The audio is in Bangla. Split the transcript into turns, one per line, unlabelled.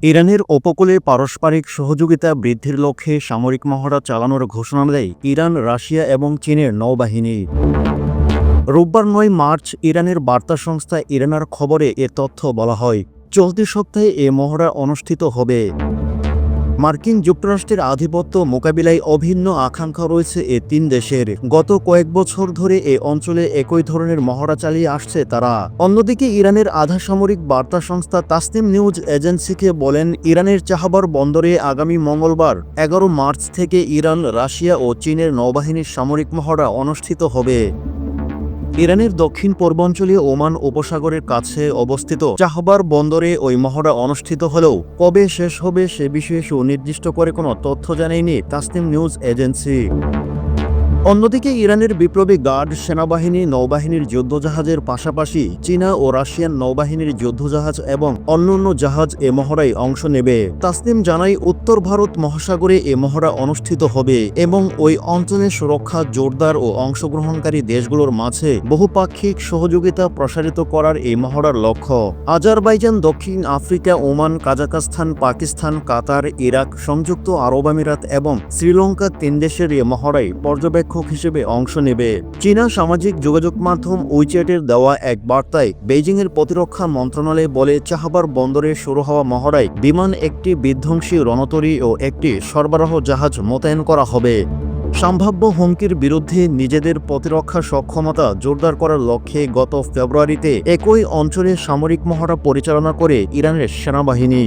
ইরানের উপকূলে পারস্পরিক সহযোগিতা বৃদ্ধির লক্ষ্যে সামরিক মহড়া চালানোর ঘোষণা দেয় ইরান, রাশিয়া এবং চীনের নৌবাহিনী। রোববার ৯ মার্চ ইরানের বার্তা সংস্থা ইরনার খবরে এ তথ্য বলা হয়। চলতি সপ্তাহে এ মহড়া অনুষ্ঠিত হবে। মার্কিন যুক্তরাষ্ট্রের আধিপত্য মোকাবিলায় অভিন্ন আকাঙ্ক্ষা রয়েছে এ তিন দেশের। গত কয়েক বছর ধরে এ অঞ্চলে একই ধরনের মহড়া চালিয়ে আসছে তারা। অন্যদিকে ইরানের আধা সামরিক বার্তা সংস্থা তাসনিম নিউজ এজেন্সিকে বলেন, ইরানের চাহবার বন্দরে আগামী মঙ্গলবার ১১ মার্চ থেকে ইরান, রাশিয়া ও চীনের নৌবাহিনীর সামরিক মহড়া অনুষ্ঠিত হবে। ইরানের দক্ষিণ পূর্বাঞ্চলীয় ওমান উপসাগরের কাছে অবস্থিত চাহবার বন্দরে ওই মহড়া অনুষ্ঠিত হলেও কবে শেষ হবে সে বিষয়ে সুনির্দিষ্ট করে কোনো তথ্য জানায়নি তাসনিম নিউজ এজেন্সি। অন্যদিকে ইরানের বিপ্লবী গার্ড সেনাবাহিনী নৌবাহিনীর যুদ্ধজাহাজের পাশাপাশি চীনা ও রাশিয়ান নৌবাহিনীর যুদ্ধজাহাজ এবং অন্যান্য জাহাজ এ মহড়ায় অংশ নেবে। তাসনিম জানায়, উত্তর ভারত মহাসাগরে এ মহড়া অনুষ্ঠিত হবে এবং ওই অঞ্চলের সুরক্ষা জোরদার ও অংশগ্রহণকারী দেশগুলোর মাঝে বহুপাক্ষিক সহযোগিতা প্রসারিত করার এই মহড়ার লক্ষ্য। আজারবাইজান, দক্ষিণ আফ্রিকা, ওমান, কাজাকস্তান, পাকিস্তান, কাতার, ইরাক, সংযুক্ত আরব আমিরাত এবং শ্রীলঙ্কা তিন দেশের এ মহড়ায় পর্যবেক্ষক হিসেবে অংশ নেবে। চীনা সামাজিক যোগাযোগ মাধ্যম উইচ্যাটের দেওয়া এক বার্তায় বেইজিংয়ের প্রতিরক্ষা মন্ত্রণালয় বলে, চাহবার বন্দরে শুরু হওয়া মহড়ায় বিমান, একটি বিধ্বংসী রণতরী ও একটি সরবরাহ জাহাজ মোতায়েন করা হবে। সম্ভাব্য হুমকির বিরুদ্ধে নিজেদের প্রতিরক্ষা সক্ষমতা জোরদার করার লক্ষ্যে গত ফেব্রুয়ারিতে একই অঞ্চলে সামরিক মহড়া পরিচালনা করে ইরানের সেনাবাহিনী।